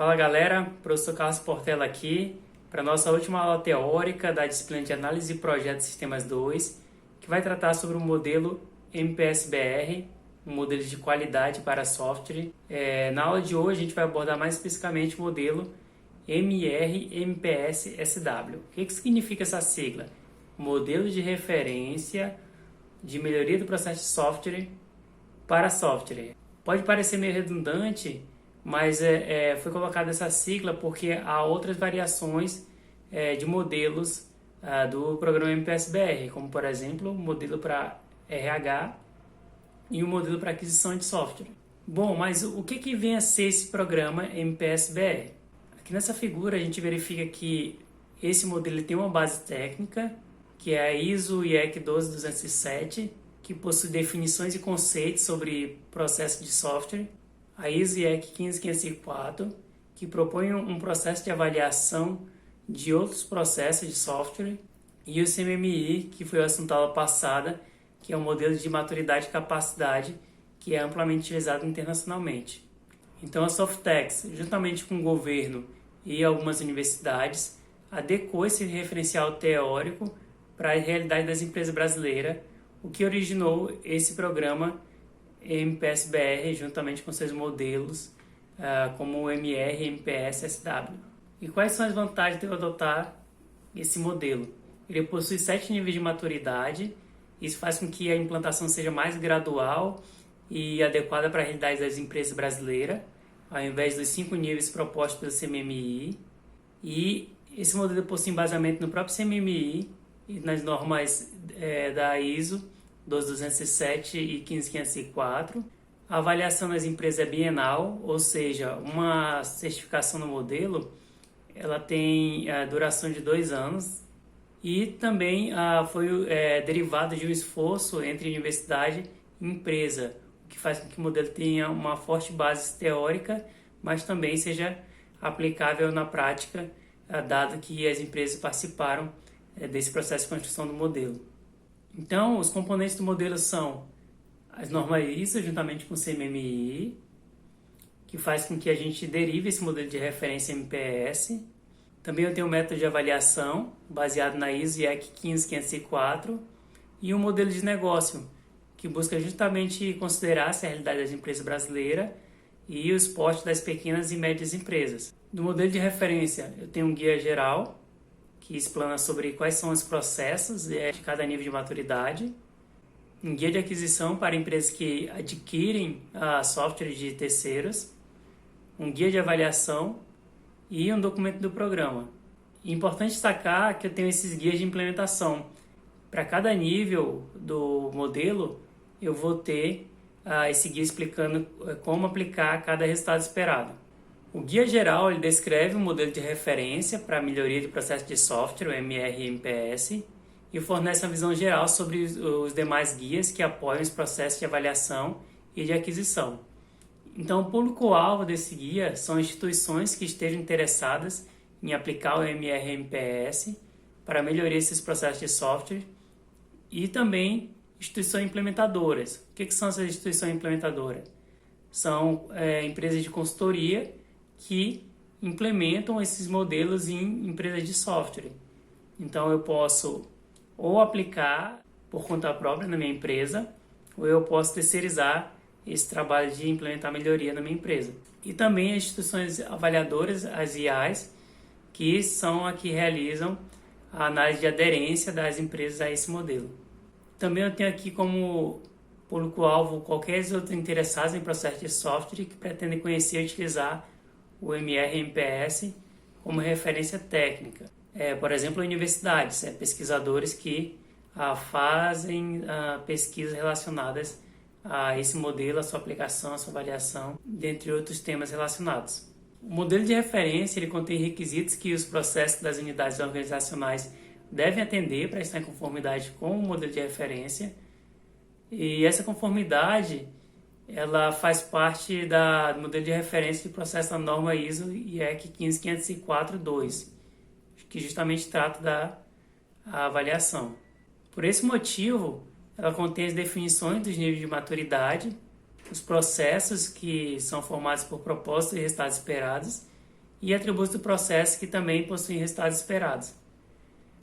Fala galera, professor Carlos Portela aqui para nossa última aula teórica da disciplina de Análise de Projetos e Sistemas 2, que vai tratar sobre o modelo MPS-BR, um modelo de qualidade para software. Na aula de hoje a gente vai abordar mais especificamente o modelo MR-MPS-SW. O que significa essa sigla? Modelo de referência de melhoria do processo de software para software. Pode parecer meio redundante, mas foi colocada essa sigla porque há outras variações de modelos do programa MPS-BR, como por exemplo o modelo para RH e o modelo para aquisição de software. Bom, mas o que vem a ser esse programa MPS-BR? Aqui nessa figura a gente verifica que esse modelo tem uma base técnica, que é a ISO IEC 12207, que possui definições e conceitos sobre processo de software, a ISO IEC 15504, que propõe um processo de avaliação de outros processos de software, e o CMMI, que foi o assunto da aula passada, que é um modelo de maturidade e capacidade que é amplamente utilizado internacionalmente. Então a Softex, juntamente com o governo e algumas universidades, adequou esse referencial teórico para a realidade das empresas brasileiras, o que originou esse programa MPS-BR, juntamente com seus modelos, como o MR e MPS-SW. E quais são as vantagens de eu adotar esse modelo? Ele possui 7 níveis de maturidade, isso faz com que a implantação seja mais gradual e adequada para a realidade das empresas brasileiras, ao invés dos 5 níveis propostos pelo CMMI. E esse modelo possui embasamento no próprio CMMI e nas normas da ISO 12207 e 15504. A avaliação das empresas é bienal, ou seja, uma certificação no modelo ela tem a duração de 2 anos e também foi derivado de um esforço entre universidade e empresa, o que faz com que o modelo tenha uma forte base teórica, mas também seja aplicável na prática, dado que as empresas participaram desse processo de construção do modelo. Então, os componentes do modelo são as normas ISO, juntamente com o CMMI, que faz com que a gente derive esse modelo de referência MPS. Também eu tenho um método de avaliação, baseado na ISO IEC 15504, e um modelo de negócio, que busca justamente considerar a realidade das empresas brasileiras e os portes das pequenas e médias empresas. No modelo de referência, eu tenho um guia geral, que explana sobre quais são os processos de cada nível de maturidade, um guia de aquisição para empresas que adquirem software de terceiros, um guia de avaliação e um documento do programa. É importante destacar que eu tenho esses guias de implementação. Para cada nível do modelo, eu vou ter esse guia explicando como aplicar cada resultado esperado. O guia geral ele descreve um modelo de referência para a melhoria de processo de software, o MR e MPS, e fornece uma visão geral sobre os demais guias que apoiam os processos de avaliação e de aquisição. Então, o público-alvo desse guia são instituições que estejam interessadas em aplicar o MR e MPS para melhorar esses processos de software e também instituições implementadoras. O que são essas instituições implementadoras? São empresas de consultoria que implementam esses modelos em empresas de software. Então, eu posso ou aplicar por conta própria na minha empresa, ou eu posso terceirizar esse trabalho de implementar melhoria na minha empresa. E também as instituições avaliadoras, as IAs, que são as que realizam a análise de aderência das empresas a esse modelo. Também eu tenho aqui como público-alvo qualquer outro interessado em processo de software que pretendem conhecer e utilizar o MR-MPS como referência técnica. Por exemplo, universidades, pesquisadores que fazem pesquisas relacionadas a esse modelo, a sua aplicação, a sua avaliação, dentre outros temas relacionados. O modelo de referência ele contém requisitos que os processos das unidades organizacionais devem atender para estar em conformidade com o modelo de referência, e essa conformidade ela faz parte do modelo de referência de processo da norma ISO IEC 15504-2, que justamente trata da avaliação. Por esse motivo, ela contém as definições dos níveis de maturidade, os processos que são formados por propósitos e resultados esperados e atributos do processo que também possuem resultados esperados.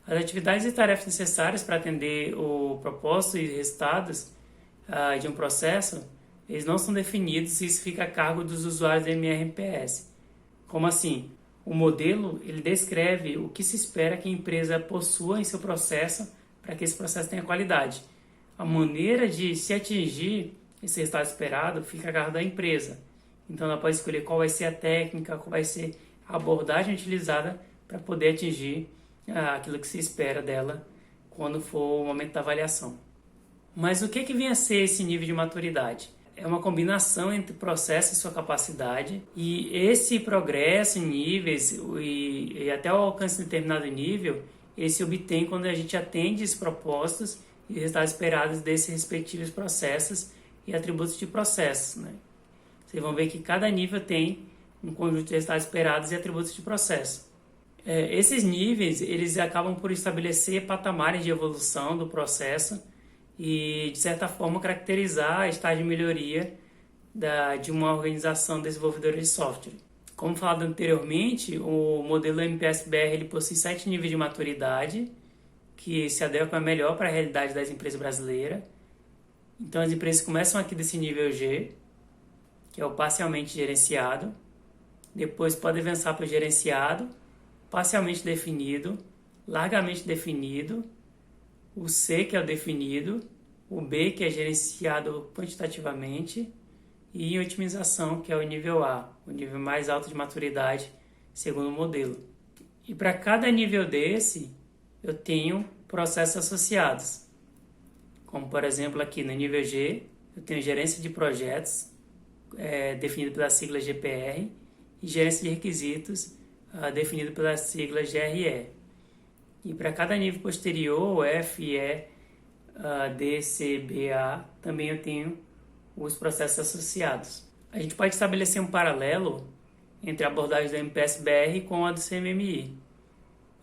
As atividades e tarefas necessárias para atender o propósito e resultados de um processo, eles não são definidos e isso fica a cargo dos usuários do MRPS. Como assim? O modelo ele descreve o que se espera que a empresa possua em seu processo para que esse processo tenha qualidade. A maneira de se atingir esse resultado esperado fica a cargo da empresa. Então ela pode escolher qual vai ser a técnica, qual vai ser a abordagem utilizada para poder atingir aquilo que se espera dela quando for o momento da avaliação. Mas o que vem a ser esse nível de maturidade? É uma combinação entre processo e sua capacidade, e esse progresso em níveis e até o alcance de determinado nível, ele se obtém quando a gente atende os propósitos e resultados esperados desses respectivos processos e atributos de processos, né? Vocês vão ver que cada nível tem um conjunto de resultados esperados e atributos de processo. Esses níveis eles acabam por estabelecer patamares de evolução do processo e, de certa forma, caracterizar a estágio de melhoria de uma organização desenvolvedora de software. Como falado anteriormente, o modelo MPS-BR ele possui 7 níveis de maturidade que se adequam melhor para a realidade das empresas brasileiras. Então, as empresas começam aqui desse nível G, que é o parcialmente gerenciado, depois pode avançar para o gerenciado, parcialmente definido, largamente definido, o C, que é o definido, o B, que é gerenciado quantitativamente, e em otimização, que é o nível A, o nível mais alto de maturidade, segundo o modelo. E para cada nível desse, eu tenho processos associados. Como, por exemplo, aqui no nível G, eu tenho gerência de projetos, definido pela sigla GPR, e gerência de requisitos, definido pela sigla GRE. E para cada nível posterior, o F, E, D, C, B, A, também eu tenho os processos associados. A gente pode estabelecer um paralelo entre a abordagem do MPS-BR com a do CMMI.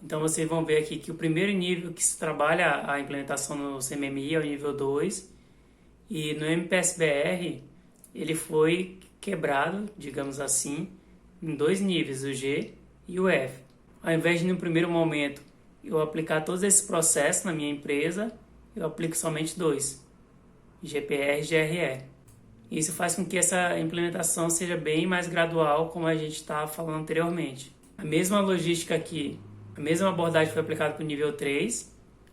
Então vocês vão ver aqui que o primeiro nível que se trabalha a implementação no CMMI é o nível 2, e no MPS-BR ele foi quebrado, digamos assim, em 2 níveis, o G e o F. Ao invés de, no primeiro momento, eu aplicar todos esses processos na minha empresa, eu aplico somente 2, GPR e GRE. Isso faz com que essa implementação seja bem mais gradual, como a gente estava falando anteriormente. A mesma logística aqui, a mesma abordagem foi aplicada para o nível 3,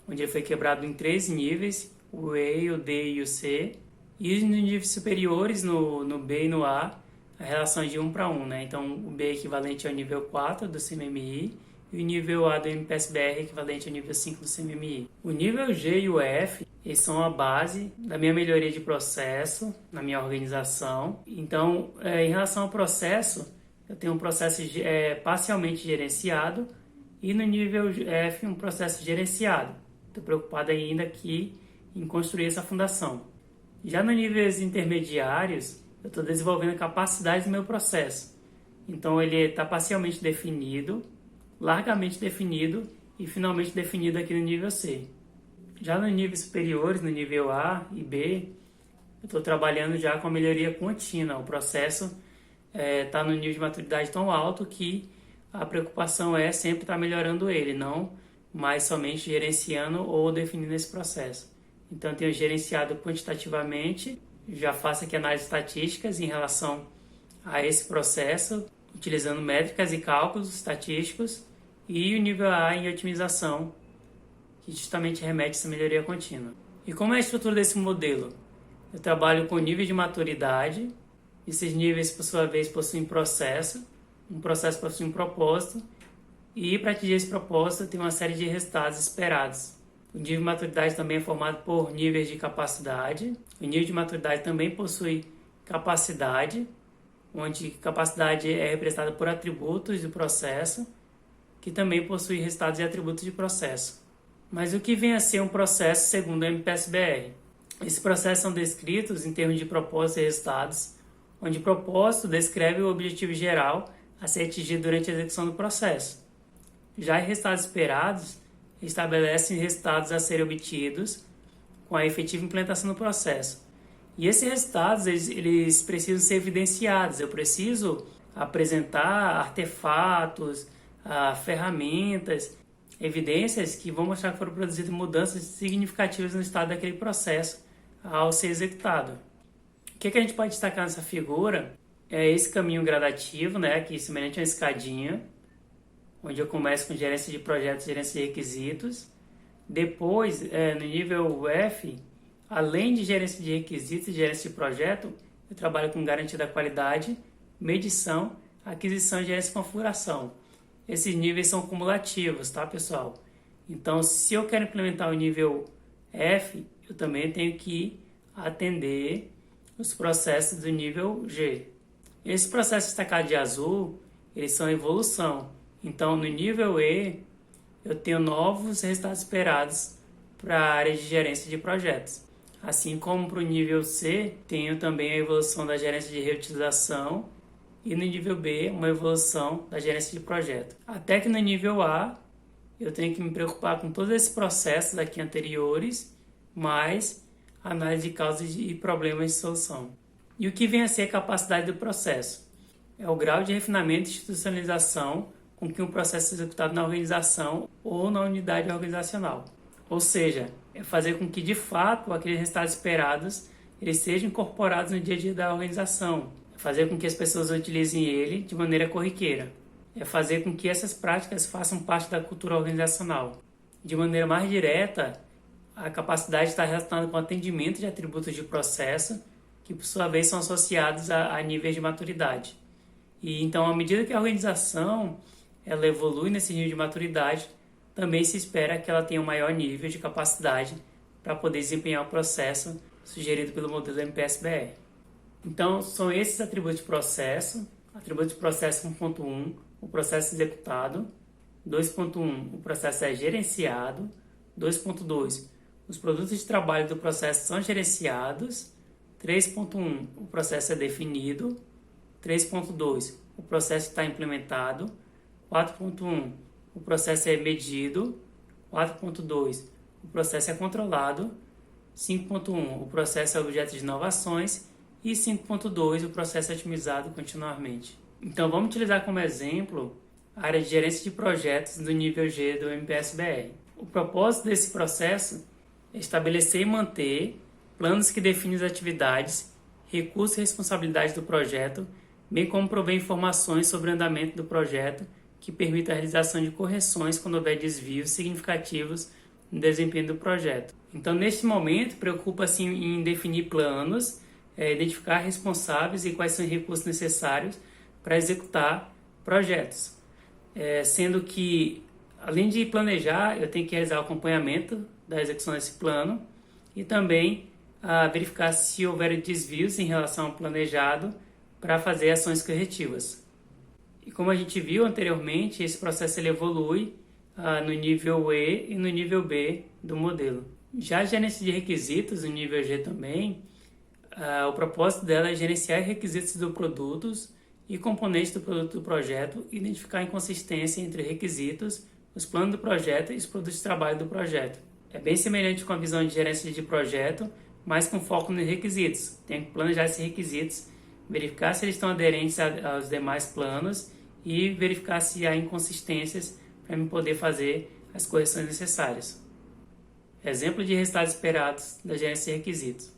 onde ele foi quebrado em 3 níveis, o E, o D e o C. E nos níveis superiores, no B e no A, a relação é de 1 para 1, né? Então, o B é equivalente ao nível 4 do CMMI e o nível A do MPS-BR é equivalente ao nível 5 do CMMI. O nível G e o F, eles são a base da minha melhoria de processo, na minha organização. Então, em relação ao processo, eu tenho um processo parcialmente gerenciado e no nível F, um processo gerenciado. Estou preocupado ainda aqui em construir essa fundação. Já nos níveis intermediários, eu estou desenvolvendo a capacidade do meu processo. Então, ele está parcialmente definido, largamente definido e finalmente definido aqui no nível C. Já nos níveis superiores, no nível A e B, eu estou trabalhando já com a melhoria contínua. O processo está no nível de maturidade tão alto que a preocupação é sempre estar melhorando ele, não mais somente gerenciando ou definindo esse processo. Então, eu tenho gerenciado quantitativamente, já faço aqui análises estatísticas em relação a esse processo, utilizando métricas e cálculos estatísticos, e o nível A em otimização, que justamente remete a essa melhoria contínua. E como é a estrutura desse modelo? Eu trabalho com nível de maturidade, esses níveis, por sua vez, possuem processo, um processo possui um propósito, e para atingir esse propósito tem uma série de resultados esperados. O nível de maturidade também é formado por níveis de capacidade. O nível de maturidade também possui capacidade, onde capacidade é representada por atributos do processo, que também possui resultados e atributos de processo. Mas o que vem a ser um processo segundo o MPS-BR? Esses processos são descritos em termos de propósito e resultados, onde o propósito descreve o objetivo geral a ser atingido durante a execução do processo. Já em resultados esperados, estabelecem resultados a serem obtidos com a efetiva implementação do processo. E esses resultados, eles precisam ser evidenciados. Eu preciso apresentar artefatos, ferramentas, evidências que vão mostrar que foram produzidas mudanças significativas no estado daquele processo ao ser executado. O que a gente pode destacar nessa figura é esse caminho gradativo, né, que é semelhante a uma escadinha, onde eu começo com gerência de projetos, gerência de requisitos. Depois, no nível F, além de gerência de requisitos e gerência de projeto, eu trabalho com garantia da qualidade, medição, aquisição, gerência e configuração. Esses níveis são cumulativos, tá, pessoal? Então, se eu quero implementar o nível F, eu também tenho que atender os processos do nível G. Esses processos destacados de azul, eles são evolução. Então, no nível E, eu tenho novos resultados esperados para a área de gerência de projetos. Assim como para o nível C, tenho também a evolução da gerência de reutilização e no nível B, uma evolução da gerência de projeto. Até que no nível A, eu tenho que me preocupar com todos esses processos aqui anteriores, mais análise de causas e problemas de solução. E o que vem a ser a capacidade do processo? É o grau de refinamento e institucionalização com que um processo é executado na organização ou na unidade organizacional. Ou seja, é fazer com que, de fato, aqueles resultados esperados eles sejam incorporados no dia a dia da organização. É fazer com que as pessoas utilizem ele de maneira corriqueira. É fazer com que essas práticas façam parte da cultura organizacional. De maneira mais direta, a capacidade está relacionada com o atendimento de atributos de processo, que por sua vez são associados a níveis de maturidade. E então, à medida que a organização ela evolui nesse nível de maturidade, também se espera que ela tenha um maior nível de capacidade para poder desempenhar o processo sugerido pelo modelo MPS-BR. Então, são esses atributos de processo. Atributo de processo 1.1, o processo executado. 2.1, o processo é gerenciado. 2.2, os produtos de trabalho do processo são gerenciados. 3.1, o processo é definido. 3.2, o processo está implementado. 4.1, o processo é medido. 4.2, o processo é controlado. 5.1, o processo é objeto de inovações. E 5.2, o processo é otimizado continuamente. Então, vamos utilizar como exemplo a área de gerência de projetos do nível G do MPS-BR. O propósito desse processo é estabelecer e manter planos que definem as atividades, recursos e responsabilidades do projeto, bem como prover informações sobre o andamento do projeto que permita a realização de correções quando houver desvios significativos no desempenho do projeto. Então, neste momento, preocupa-se em definir planos, identificar responsáveis e quais são os recursos necessários para executar projetos. Sendo que, além de planejar, eu tenho que realizar o acompanhamento da execução desse plano e também verificar se houver desvios em relação ao planejado para fazer ações corretivas. E como a gente viu anteriormente, esse processo ele evolui no nível E e no nível B do modelo. Já a gerência de requisitos, no nível G também, o propósito dela é gerenciar requisitos dos produtos e componentes do produto do projeto, identificar a inconsistência entre requisitos, os planos do projeto e os produtos de trabalho do projeto. É bem semelhante com a visão de gerência de projeto, mas com foco nos requisitos. Tem que planejar esses requisitos, verificar se eles estão aderentes aos demais planos e verificar se há inconsistências para eu poder fazer as correções necessárias. Exemplo de resultados esperados da gerência de requisitos.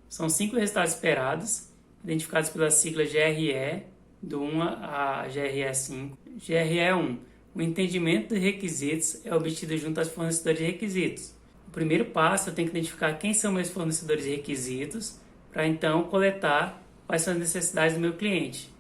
São 5 resultados esperados, identificados pela sigla GRE, do 1 a GRE 5. GRE 1. O entendimento dos requisitos é obtido junto aos fornecedores de requisitos. O primeiro passo, eu tenho que identificar quem são meus fornecedores de requisitos, para então coletar quais são as necessidades do meu cliente.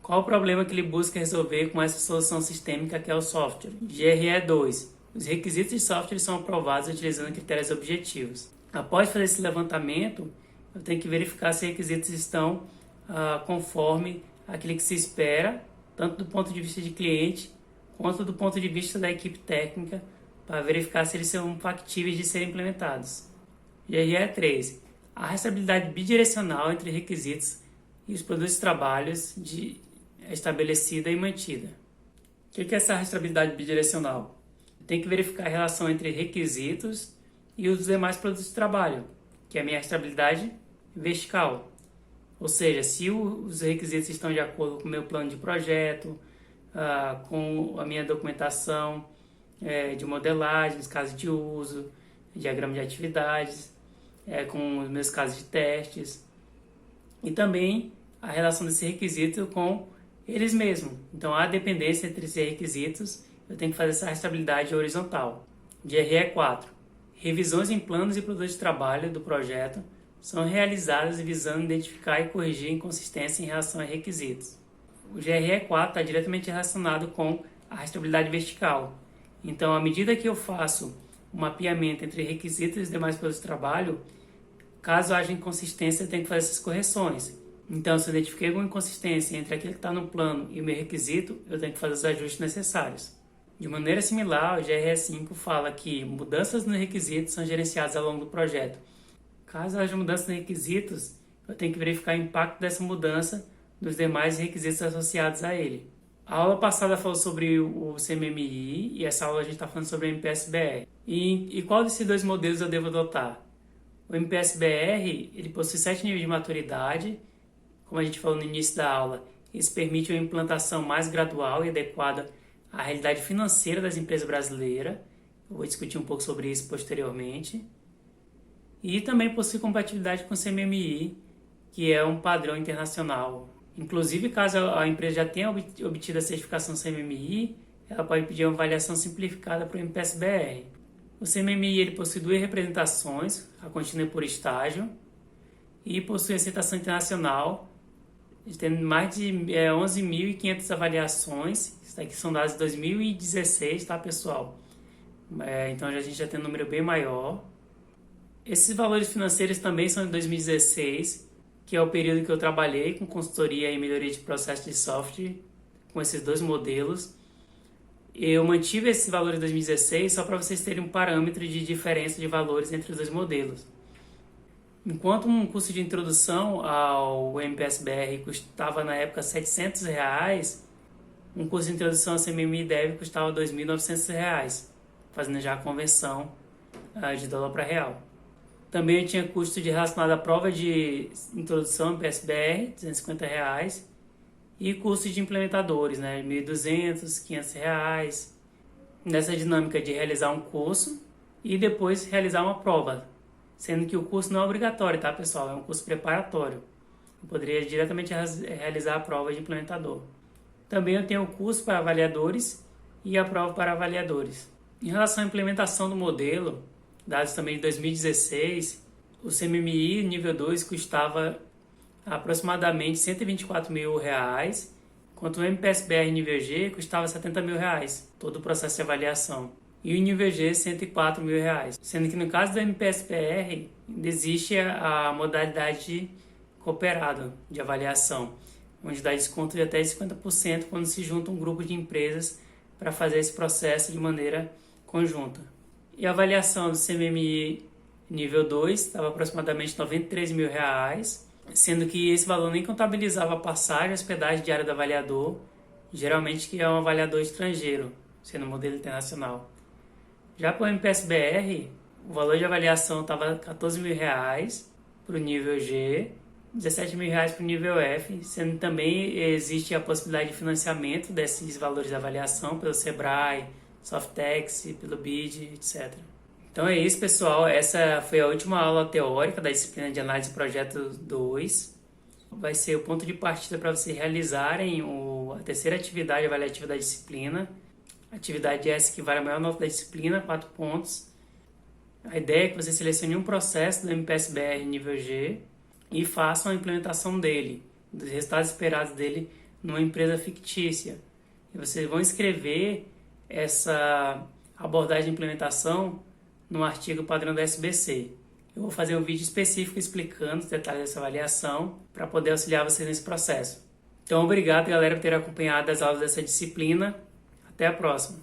Qual o problema que ele busca resolver com essa solução sistêmica que é o software? GRE 2. Os requisitos de software são aprovados utilizando critérios objetivos. Após fazer esse levantamento, eu tenho que verificar se os requisitos estão conforme aquilo que se espera, tanto do ponto de vista de cliente, quanto do ponto de vista da equipe técnica, para verificar se eles são factíveis de serem implementados. GRE 3. A rastreabilidade bidirecional entre requisitos e os produtos e trabalhos é estabelecida e mantida. O que é essa rastreabilidade bidirecional? Tem que verificar a relação entre requisitos e os demais produtos de trabalho, que é a minha rastreabilidade vertical. Ou seja, se os requisitos estão de acordo com o meu plano de projeto, com a minha documentação de modelagem, os casos de uso, diagrama de atividades, com os meus casos de testes, e também a relação desse requisito com eles mesmos. Então, há dependência entre esses requisitos, eu tenho que fazer essa rastreabilidade horizontal. GRE 4. Revisões em planos e produtos de trabalho do projeto são realizadas visando identificar e corrigir inconsistência em relação a requisitos. O GRE 4 está diretamente relacionado com a rastreabilidade vertical. Então, à medida que eu faço um mapeamento entre requisitos e os demais produtos de trabalho, caso haja inconsistência, eu tenho que fazer essas correções. Então, se eu identifiquei alguma inconsistência entre aquilo que está no plano e o meu requisito, eu tenho que fazer os ajustes necessários. De maneira similar, o GRE 5 fala que mudanças nos requisitos são gerenciadas ao longo do projeto. Caso haja mudanças nos requisitos, eu tenho que verificar o impacto dessa mudança nos demais requisitos associados a ele. A aula passada falou sobre o CMMI e essa aula a gente está falando sobre o MPS-BR. E qual desses dois modelos eu devo adotar? O MPS-BR ele possui 7 níveis de maturidade. Como a gente falou no início da aula, isso permite uma implantação mais gradual e adequada à realidade financeira das empresas brasileiras. Eu vou discutir um pouco sobre isso posteriormente. E também possui compatibilidade com o CMMI, que é um padrão internacional. Inclusive, caso a empresa já tenha obtido a certificação CMMI, ela pode pedir uma avaliação simplificada para o MPS-BR. O CMMI ele possui 2 representações, a contínua por estágio, e possui aceitação internacional, tendo mais de 11.500 avaliações. Isso aqui são dados de 2016, tá, pessoal? Então a gente já tem um número bem maior. Esses valores financeiros também são de 2016, que é o período que eu trabalhei com consultoria e melhoria de processo de software, com esses 2 modelos. Eu mantive esses valores de 2016 só para vocês terem um parâmetro de diferença de valores entre os 2 modelos. Enquanto um curso de introdução ao MPS-BR custava na época R$700, um curso de introdução ao CMMI-Dev custava R$2.900, fazendo já a conversão de dólar para real. Também eu tinha custo relacionado à prova de introdução ao MPS-BR, R$250, e custo de implementadores, né, R$1.200, R$500, nessa dinâmica de realizar um curso e depois realizar uma prova. Sendo que o curso não é obrigatório, tá, pessoal? É um curso preparatório. Eu poderia diretamente realizar a prova de implementador. Também eu tenho o curso para avaliadores e a prova para avaliadores. Em relação à implementação do modelo, dados também de 2016, o CMMI nível 2 custava aproximadamente R$124 mil, enquanto o MPS-BR nível G custava R$70 mil, todo o processo de avaliação. E o nível G, R$104 mil. Sendo que no caso do MPS-BR, existe a modalidade cooperada de avaliação, onde dá desconto de até 50% quando se junta um grupo de empresas para fazer esse processo de maneira conjunta. E a avaliação do CMMI nível 2 estava aproximadamente R$93 mil, sendo que esse valor nem contabilizava a passagem e hospedagem diária do avaliador, geralmente que é um avaliador estrangeiro, sendo modelo internacional. Já para o MPS-BR, o valor de avaliação estava R$14 mil para o nível G, R$17 mil para o nível F, sendo também existe a possibilidade de financiamento desses valores de avaliação pelo Sebrae, Softex, pelo BID, etc. Então é isso, pessoal. Essa foi a última aula teórica da disciplina de análise de projeto 2. Vai ser o ponto de partida para vocês realizarem a terceira atividade avaliativa da disciplina. Atividade essa que vale a maior nota da disciplina, 4 pontos. A ideia é que você selecione um processo do MPS-BR nível G e faça uma implementação dele, dos resultados esperados dele numa empresa fictícia. E vocês vão escrever essa abordagem de implementação no artigo padrão da SBC. Eu vou fazer um vídeo específico explicando os detalhes dessa avaliação para poder auxiliar vocês nesse processo. Então, obrigado, galera, por ter acompanhado as aulas dessa disciplina. Até a próxima!